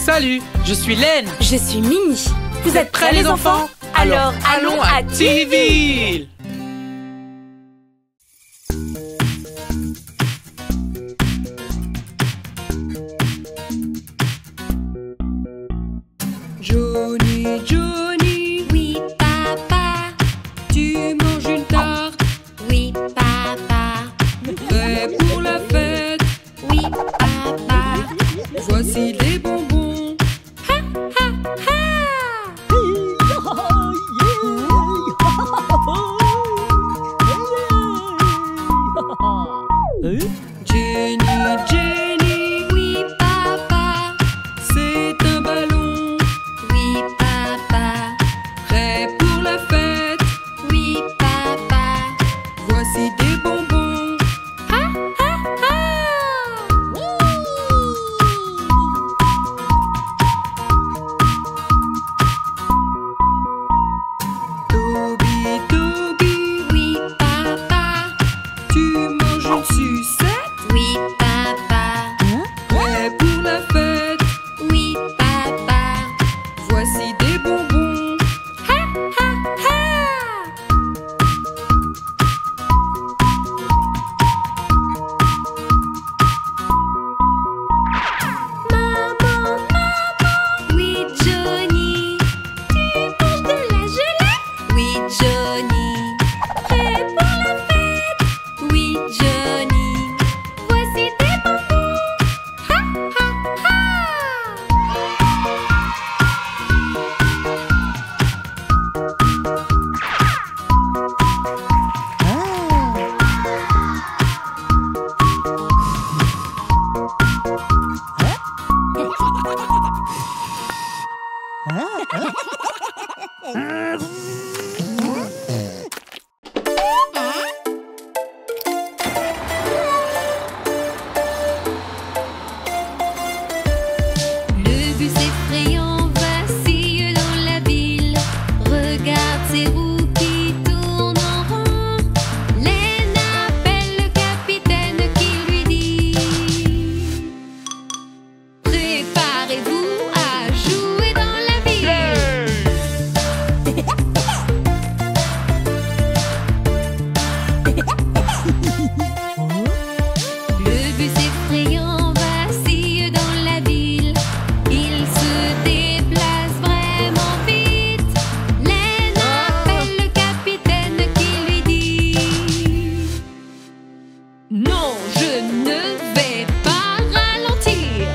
Salut, je suis Len. Je suis Minnie. Vous êtes prêts les enfants? Alors allons à Tiville. Johnny, Johnny, Oui, papa. tu manges une tarte, Oui, papa. prêt pour la fête. Oui, papa. Voici les bonbons. Ha, ha, ha. Jenny, Jenny, Oui, papa. c'est un ballon, Oui, papa. prêt pour la fête. Oui, papa. Voici des bonbons. Ha, ha, ha. Toby, Toby, Oui, papa. tu manges une sucette, Oui, papa. prêt pour la fête. Oui, papa. Voici des bonbons. Ha, ha, ha. Maman, maman. Oui, Johnny. Tu manges de la gelée? Oui, Johnny. Prêt pour la fête? Oui, Johnny. Voici des bonbons. Ha, ha, ha. Le bus effrayant vacille dans la ville. Regarde ces roues qui tournent en rond. Len appelle le capitaine qui lui dit: préparez-vous à jouer dans la ville. Le bus effrayant vacille dans la ville. Il se déplace vraiment vite. Len appelle le capitaine qui lui dit: non, je ne vais pas ralentir.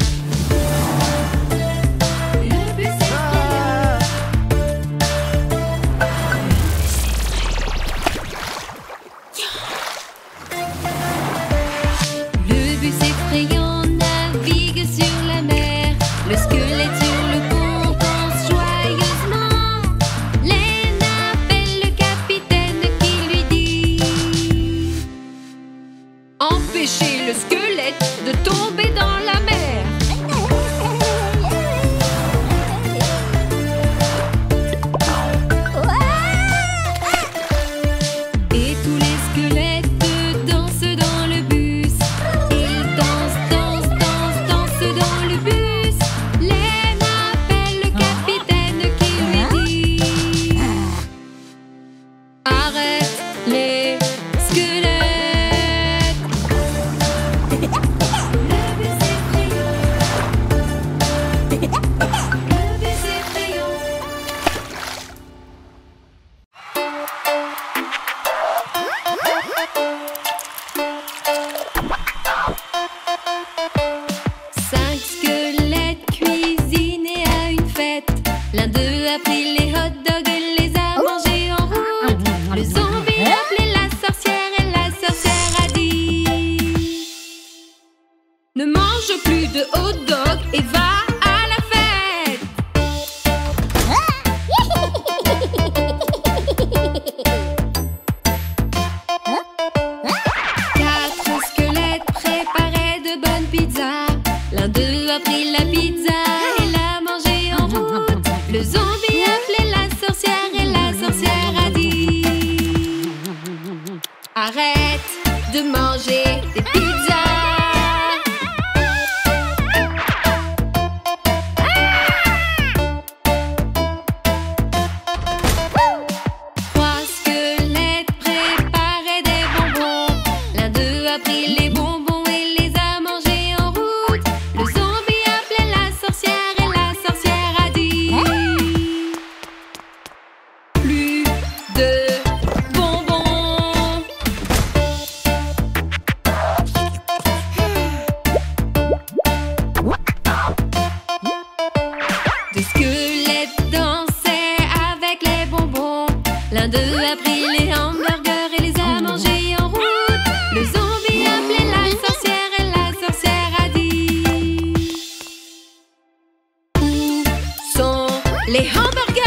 les hamburgers.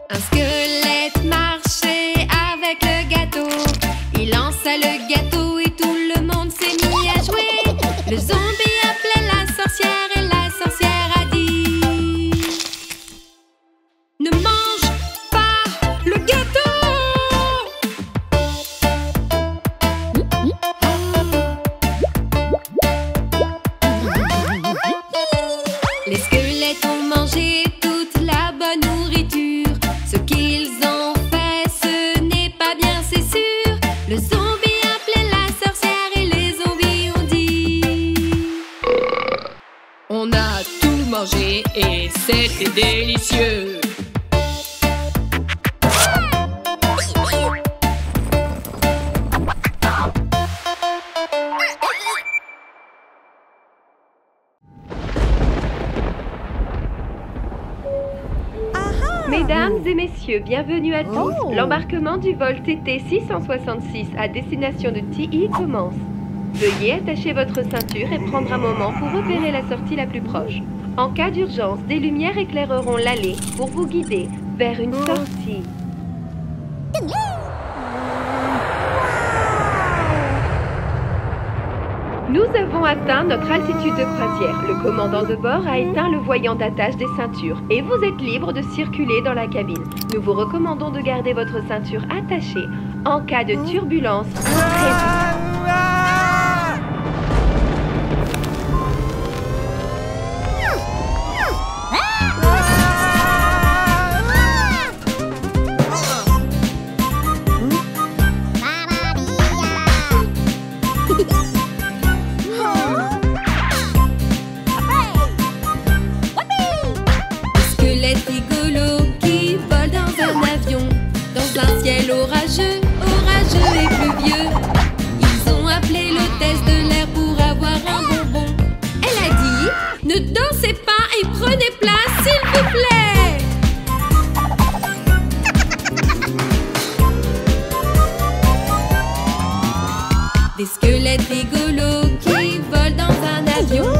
Un squelette marchait avec le gâteau. Il lança le gâteau et tout le monde s'est mis à jouer. Le zombie appelait la sorcière et la sorcière a dit: ne mange pas le gâteau. Les squelettes ont mangé toute la bonne nourriture. Ce qu'ils ont fait, ce n'est pas bien, c'est sûr. Le zombie appelait la sorcière et les zombies ont dit: On a tout mangé et c'était délicieux. Mesdames et messieurs, bienvenue à tous. L'embarquement du vol TT 666 à destination de TI commence. Veuillez attacher votre ceinture et prendre un moment pour repérer la sortie la plus proche. En cas d'urgence, des lumières éclaireront l'allée pour vous guider vers une sortie. Nous avons atteint notre altitude de croisière. Le commandant de bord a éteint le voyant d'attache des ceintures et vous êtes libre de circuler dans la cabine. Nous vous recommandons de garder votre ceinture attachée en cas de turbulence imprévue. Orageux, orageux et pluvieux. Ils ont appelé l'hôtesse de l'air pour avoir un bonbon. Elle a dit: ne dansez pas et prenez place, s'il vous plaît. Des squelettes rigolos qui volent dans un avion.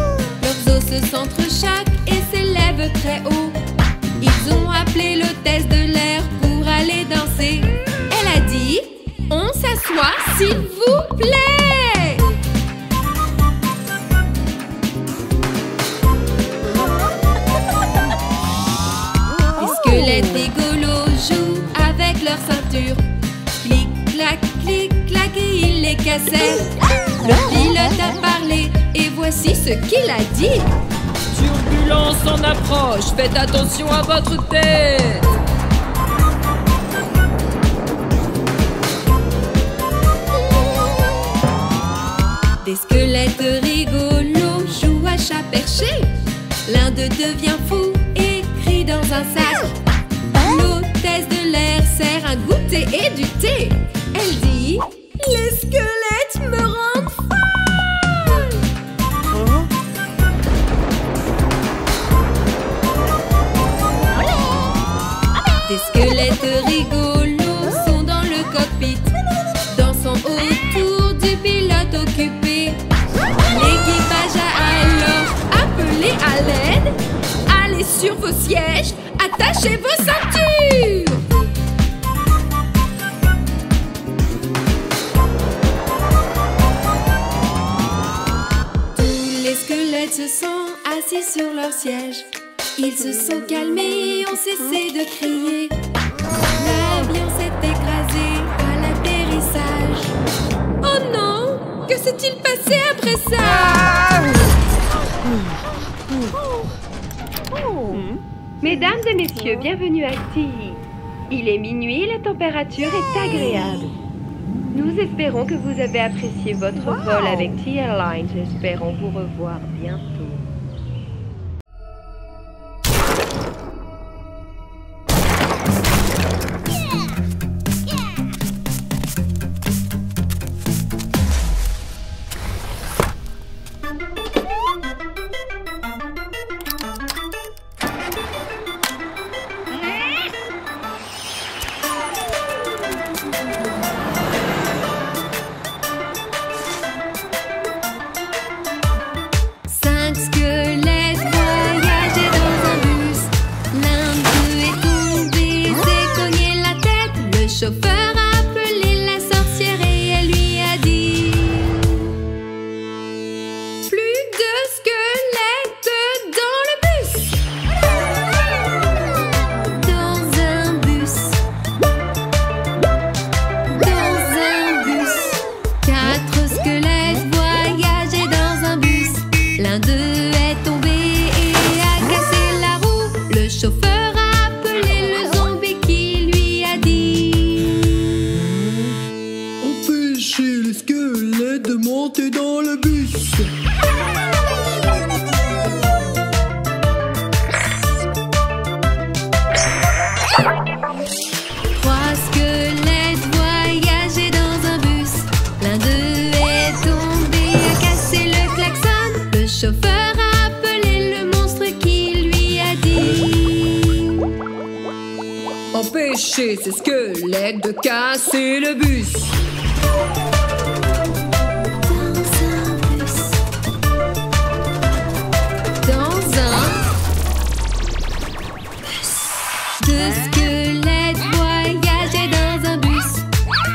Leurs os se s'entrechoquent et s'élèvent très haut. Ils ont appelé l'hôtesse de l'air pour aller danser. Elle a dit: on s'assoit, s'il vous plaît. Les squelettes rigolos jouent avec leur ceinture. Clic, clac, et il les cassait. Le pilote a parlé et voici ce qu'il a dit: Turbulence en approche, faites attention à votre tête. Des squelettes rigolos jouent à chat perché. L'un d'eux devient fou et crie dans un sac. L'hôtesse de l'air sert un goûter et du thé. Elle dit: les squelettes me rendent folle. Des squelettes rigolos sont dans le cockpit, dansant autour du pilote occupé. L'équipage a alors appelé à l'aide. Allez sur vos sièges, attachez vos ceintures. Tous les squelettes se sont assis sur leur siège. Ils se sont calmés et ont cessé de crier. L'avion s'est écrasé à l'atterrissage. Oh non! Que s'est-il passé après ça? Mesdames et messieurs, bienvenue à TI. Il est minuit et la température est agréable. Nous espérons que vous avez apprécié votre vol avec TI Airlines. Espérons vous revoir bientôt. montez dans le bus. Trois squelettes voyageaient dans un bus. L'un d'eux est tombé, a cassé le klaxon. Le chauffeur a appelé le monstre qui lui a dit: Empêchez ces squelettes de casser le bus. Deux squelettes voyageaient dans un bus.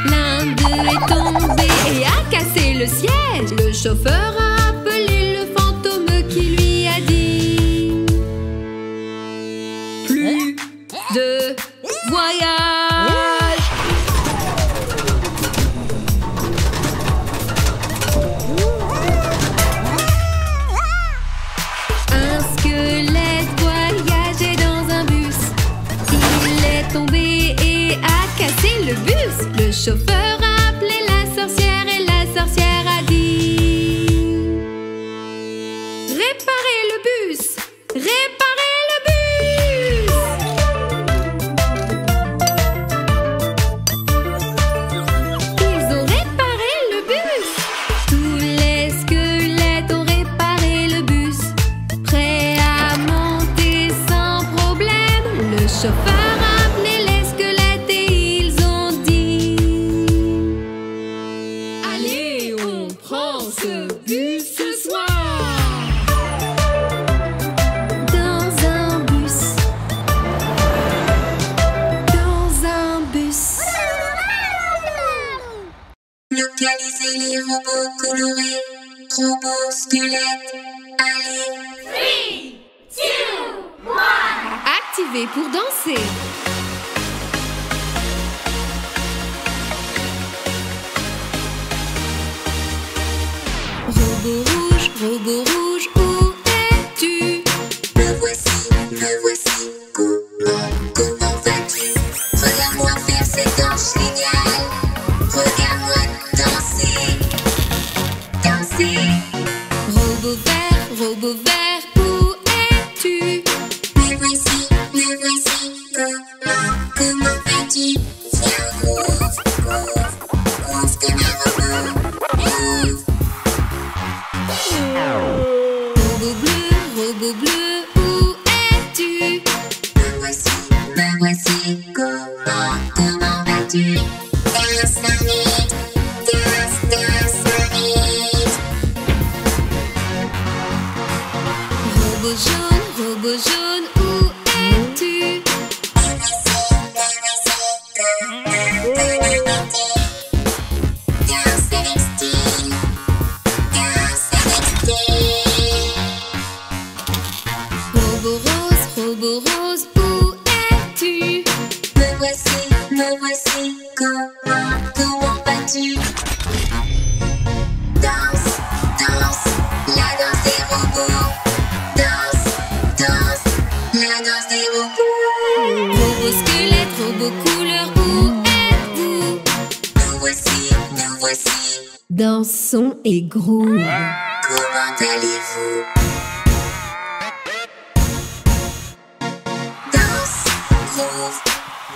L'un d'eux est tombé et a cassé le siège. Le chauffeur a appelé le fantôme qui lui a dit: Plus de voyage. Un squelette voyageait dans un bus. Il est tombé et a cassé le bus. Le chauffeur a appelé la sorcière et la sorcière a dit: réparez le bus! Réparez le bus! Ils ont réparé le bus. Tous les squelettes ont réparé le bus. Prêts à monter sans problème. Le chauffeur a appelé les squelettes et ils ont dit: Allez, on prend ce bus ce soir. dans un bus. Dans un bus. Localisez les robots colorés, robots squelettes, allez. Activez pour danser. Robot rouge, où es-tu? Me voici, comment vas-tu? Regarde-moi faire cette danse géniale. Regarde-moi danser, danser. Robot vert, où es-tu? Me voici, comment vas-tu? Viens, groove comme un robot, groove. Robot bleu, où es-tu? Me voici, comment vas-tu? Danse la nuit, danse la nuit. Robot jaune, où es-tu? Me voici, comment vas-tu? Danse avec style, danse avec style. Robot rose, où es-tu? Me voici, comment vas-tu? Danse, la danse des robots. Danse, la danse des robots. Robot squelette, robot couleur, où êtes-vous? Nous voici, Dansons et groove. comment allez-vous?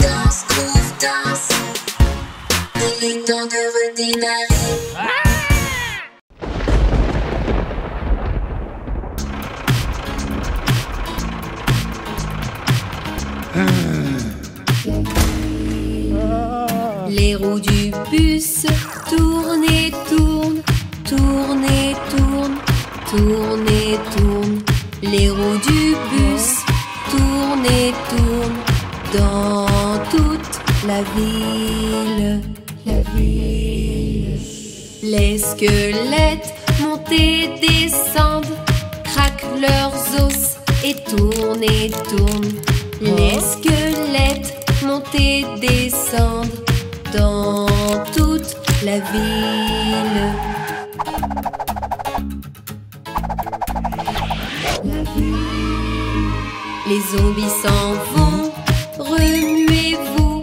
Danse, groove, danse. Il est temps de redémarrer. Les roues du bus tournent et tournent, tournent et tournent, tournent et tournent. Les roues du bus tournent et tournent dans toute la ville. Les squelettes montent et descendent, craquent leurs os et tournent et tournent. Les squelettes montent et descendent dans toute la ville. Les zombies s'en vont, remuez-vous,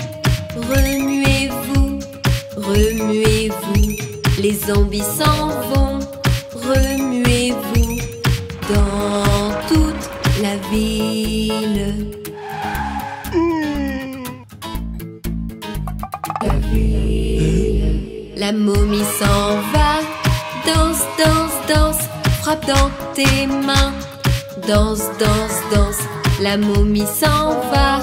remuez-vous, remuez-vous. Les zombies s'en vont, remuez-vous dans toute la ville. La momie s'en va, danse, danse, danse, frappe dans tes mains. Danse, danse, danse, la momie s'en va,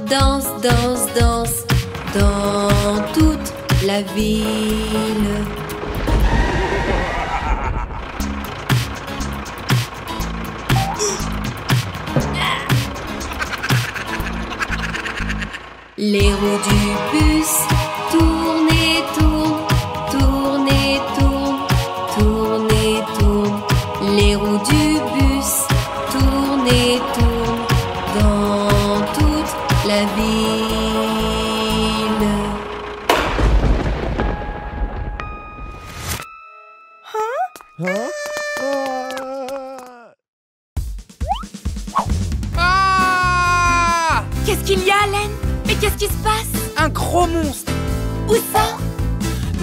danse, danse, danse, dans toute la ville. Les roues du bus tournent et tournent, tournent et tournent, tournent et tournent. Les roues du bus tournent et tournent dans toute la ville. Ah! Qu'est-ce qu'il y a, Len? Mais qu'est-ce qui se passe? Un gros monstre! Où ça?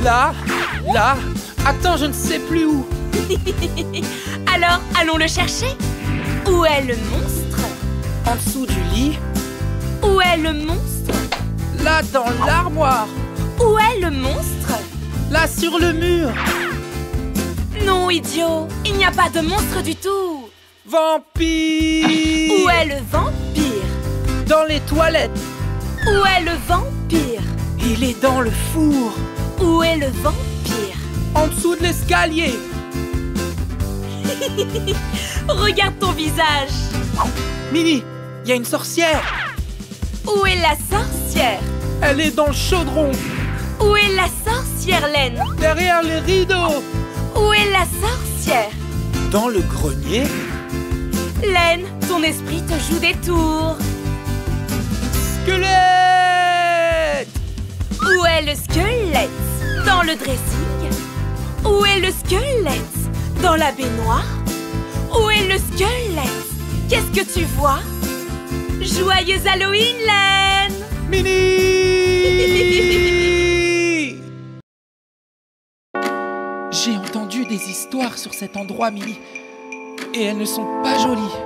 Là, là, attends, je ne sais plus où. Alors, allons le chercher. Où est le monstre? En dessous du lit. Où est le monstre? Là, dans l'armoire. Où est le monstre? Là, sur le mur. Non, idiot, il n'y a pas de monstre du tout. Vampire! Où est le vampire? Dans les toilettes. Où est le vampire? Il est dans le four. Où est le vampire? En dessous de l'escalier. Regarde ton visage. Minnie, il y a une sorcière. Où est la sorcière? Elle est dans le chaudron. Où est la sorcière, Len? Derrière les rideaux. Où est la sorcière? Dans le grenier. Len, ton esprit te joue des tours. Squelette! Où est le squelette? Dans le dressing. Où est le squelette? Dans la baignoire. Où est le squelette? Qu'est-ce que tu vois? Joyeux Halloween, Len! Minnie! J'ai entendu des histoires sur cet endroit, Minnie. Et elles ne sont pas jolies.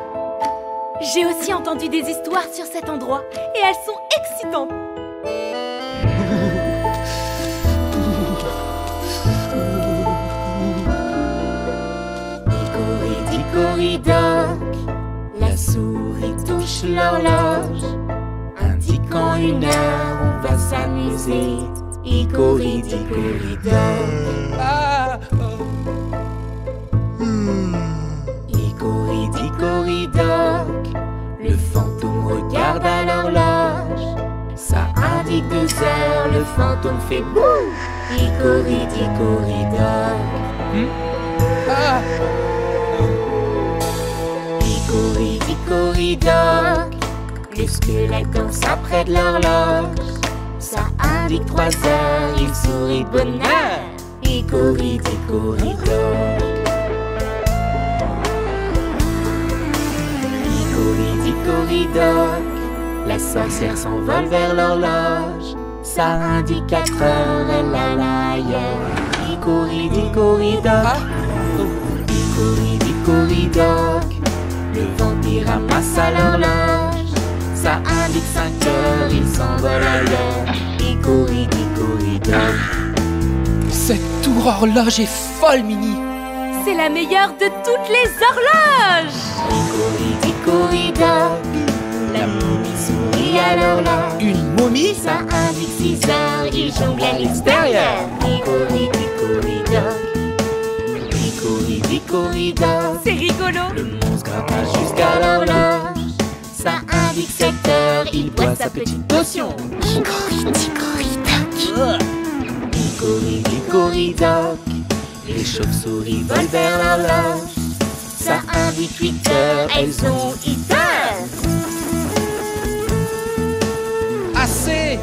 J'ai aussi entendu des histoires sur cet endroit et elles sont excitantes. Hickory-dickory-dock, la souris touche l'horloge, indiquant 1 heure, on va s'amuser. Hickory-dickory-dock. Ah! Hickory-dickory-dock, le fantôme regarde à l'horloge. Ça indique 2 heures, le fantôme fait bouh. Hickory-dickory-dock. Ah! Hickory-dickory-dock, le squelette danse près de l'horloge. Ça indique 3 heures, il sourit de bonheur. Hickory-dickory-dock. Hickory-dickory-dock, la sorcière s'envole vers l'horloge. Ça indique 4 heures, elle alla ailleurs. Hickory-dickory-dock. Hickory-dickory-dock, le vampire ramasse à l'horloge. Ça indique 5 heures, il s'envole ailleurs. Hickory-dickory-dock. Cette tour horloge est folle, Minnie. C'est la meilleure de toutes les horloges. Hickory-dickory-dock, la momie sourit à l'horloge. Une momie? Ça indique 6 heures, il jongle à l'extérieur. Hickory-dickory-dock. Hickory-dickory-dock, C'est rigolo. le monstre grimpe jusqu'à l'horloge. Ça indique 7 heures, il boit sa petite potion. Hickory-dickory-dock. Hickory-dickory-dock, les chauves-souris volent vers l'horloge. Ça indique 8 heures, elles ont eu peur. Assez!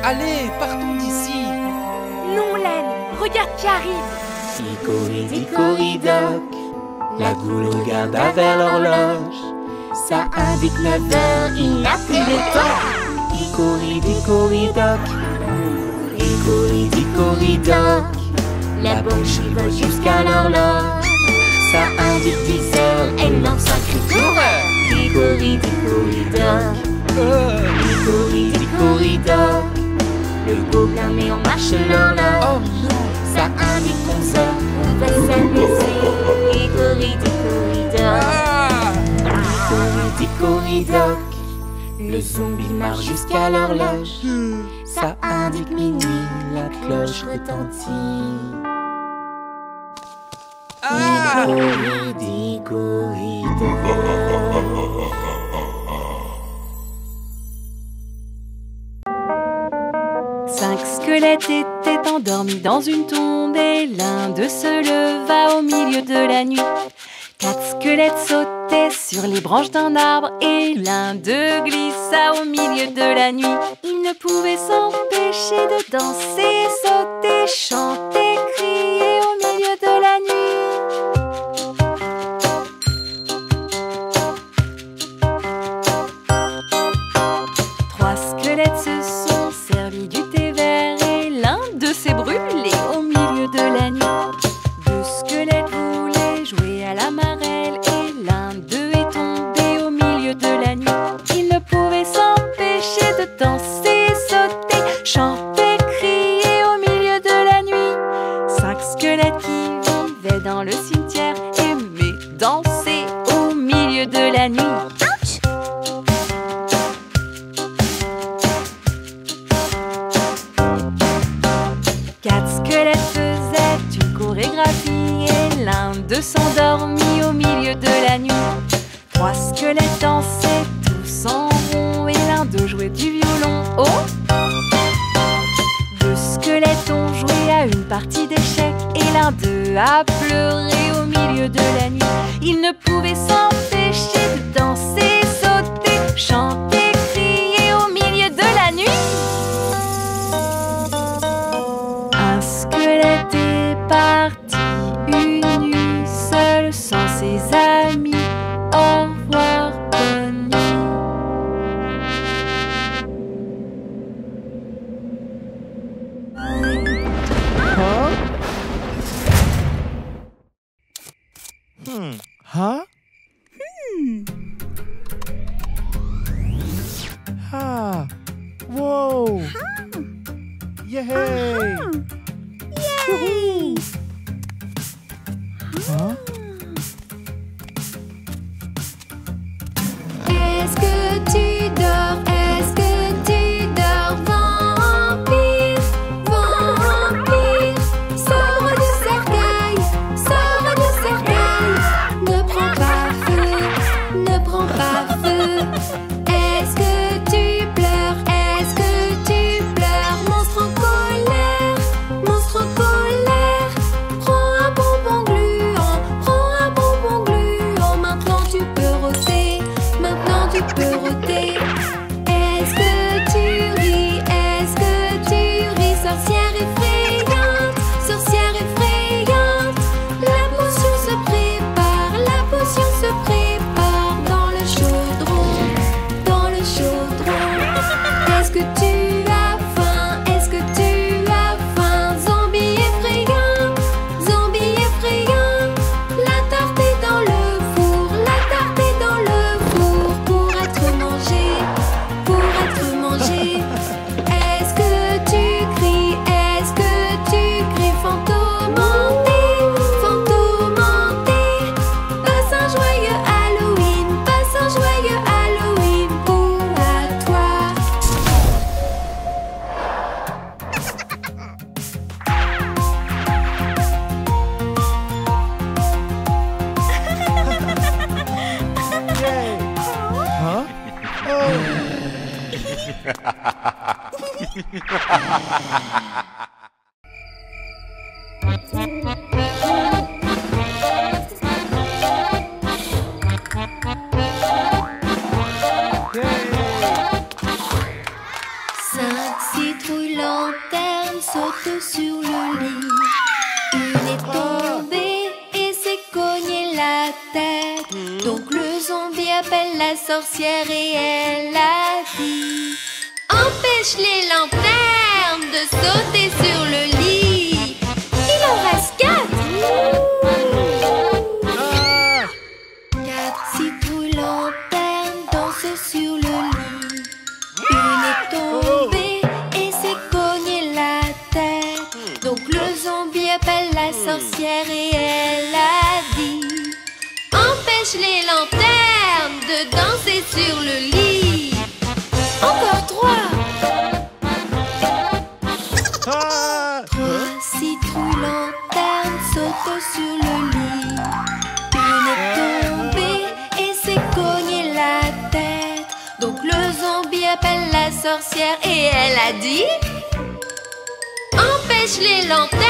Allez, partons d'ici. Non, Len, regarde qui arrive. Hickory-dickory-dock, la goule regarda vers l'horloge. Ça indique 9 heures, il n'a plus le temps. Hickory-dickory-dock. Hickory-dickory-dock, La bougie va jusqu'à l'horloge. Ça indique 10 heures, elle lance un cri d'horreur. Dicori-dicori-doc, dicori-dicori-doc. Le gobelin met en marche l'horloge. Ça indique 11 heures, on va s'amuser. Dicori-dicori-doc, dicori-dicori-doc. Le zombie marche jusqu'à l'horloge. Ça indique minuit, la cloche retentit. Dicori-dicori-doc. 5 squelettes étaient endormis dans une tombe et l'un d'eux se leva au milieu de la nuit. 4 squelettes sautaient sur les branches d'un arbre et l'un d'eux glissa au milieu de la nuit. Ils ne pouvaient s'empêcher de danser, sauter, chanter, crier au milieu de la nuit. Trois squelettes se sont servis du thé vert et l'un d'eux s'est brûlé au milieu de la nuit. 2 squelettes voulaient jouer à la marelle et l'un d'eux est tombé au milieu de la nuit. Ils ne pouvaient s'empêcher de danser, sauter, chanter, crier au milieu de la nuit. 5 squelettes qui vivaient dans le cimetière aimaient danser au milieu de la nuit. Ouch! 4 squelettes faisaient une chorégraphie et l'un d'eux s'endormit au milieu de la nuit. 3 squelettes dansaient tous en rond et l'un d'eux jouait du violon. Oh! 2 squelettes ont joué à une partie d'échecs et l'un d'eux a pleuré au milieu de la nuit. Ils ne pouvaient s'empêcher de danser, sauter, chanter, crier au milieu de la nuit. Un squelette est parti une nuit seul sans ses amis. Au revoir, bonne nuit. Huh? Ha! Whoa! Yay! Yay! Huh? Est-ce que tu dors? Est-ce que tu dors? Vampire, vampire, sors du cercueil, sors du cercueil. Ne prends pas feu, ne prends pas feu. Est-ce que tu pleures? Est-ce que tu pleures? Monstre en colère, monstre en colère. Prends un bonbon gluant, prends un bonbon gluant. Maintenant tu peux rôter, maintenant tu peux rôter. Est-ce que tu ris? Est-ce que tu ris? Sorcière effrayante, sorcière effrayante. La potion se prépare, la potion se prépare dans le chaudron, dans le chaudron. Est-ce que tu as faim? Est-ce que tu as faim? Zombie effrayant, zombie effrayant. La tarte est dans le four, la tarte est dans le four pour être mangée, pour être mangée. Est-ce que tu cries? Est-ce que tu cries? Fantôme hanté, fantôme hanté. Passe un joyeux Halloween, passe un joyeux Halloween pour à toi. Huh? Oh! Cinq citrouilles lanternes sautent sur le lit. Une est tombée et s'est cognée la tête. Donc le zombie appelle la sorcière et elle a dit: empêche les lanternes de sauter sur le lit. Il en reste appelle la sorcière et elle a dit: empêche les lanternes de danser sur le lit. Encore 3. 3 citrouilles lanternes sautent sur le lit. Une est tombée et s'est cognée la tête. Donc le zombie appelle la sorcière et elle a dit: empêche les lanternes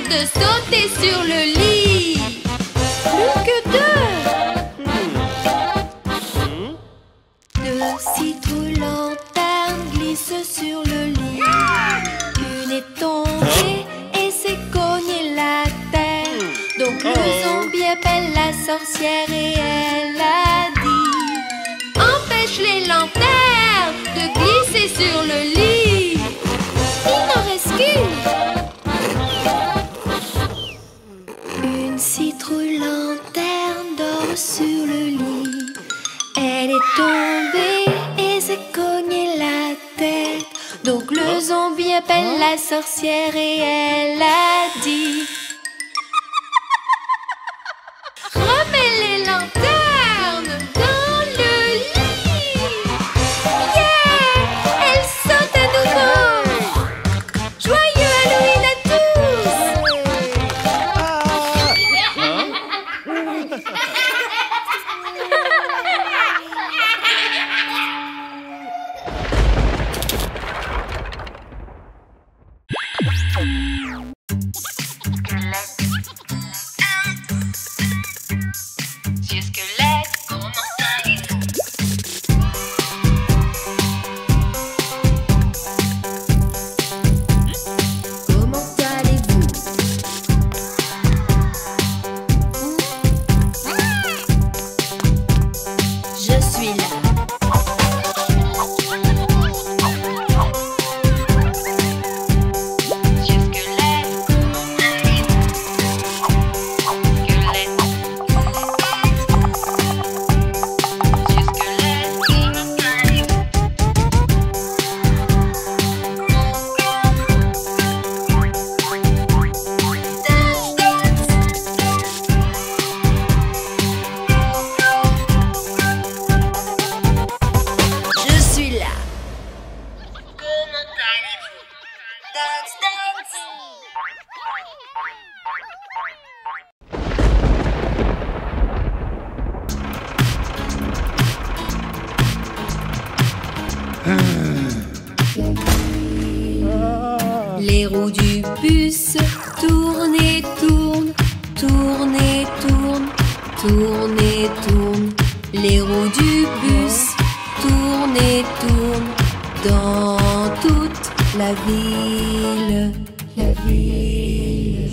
de sauter sur le lit. Plus que 2. 2 citrouilles lanternes glissent sur le lit. Une est tombée et s'est cognée la tête. Donc le zombie appelle la sorcière et elle a dit: empêche les lanternes de glisser sur le lit. Il n'en reste qu'une. Une citrouille lanterne dort sur le lit. Elle est tombée et s'est cognée la tête. Donc le zombie appelle la sorcière et elle a dit: remets les lanternes dans le lit. Yeah! Elle saute à nouveau. Joyeux Halloween à tous. Monsieur Squelette, comment allez-vous? Comment allez-vous? Je suis là. Monsieur Squelette, comment allez-vous? Squelette. Monsieur Squelette, comment allez-vous? Je suis là. Comment allez-vous? Dance, dance. Les roues du bus tournent et tournent, tournent et tournent, tournent et tournent. Les roues du bus tournent et tournent dans toute la ville. La ville.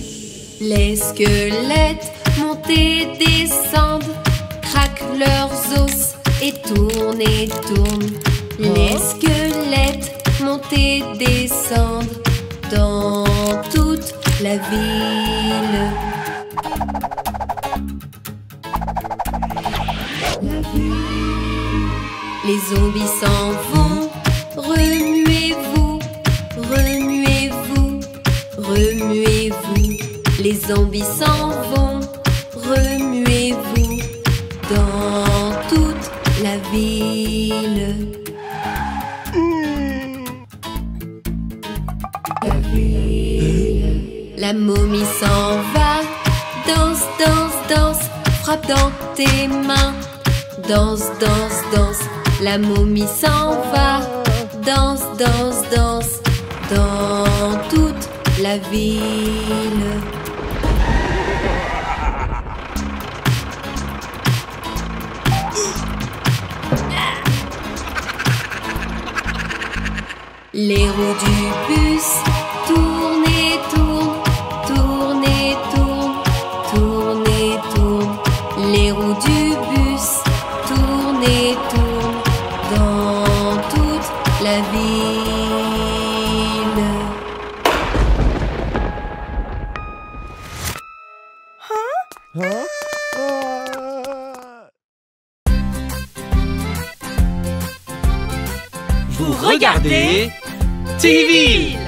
Les squelettes montent et descendent, craquent leurs os et tournent et tournent. Les squelettes montent et descendent dans toute la ville. Les zombies s'en vont, remuez-vous, remuez-vous, remuez-vous. Les zombies s'en vont, remuez-vous dans toute la ville. La momie s'en va, danse, danse, danse, frappe dans tes mains. Danse, danse, danse, la momie s'en va, danse, danse, danse, dans toute la ville. Les roues du bus tournent et tournent, tournent et tournent, tournent et tournent. Les roues du bus tournent et tournent dans toute la ville. Vous regardez T-Ville.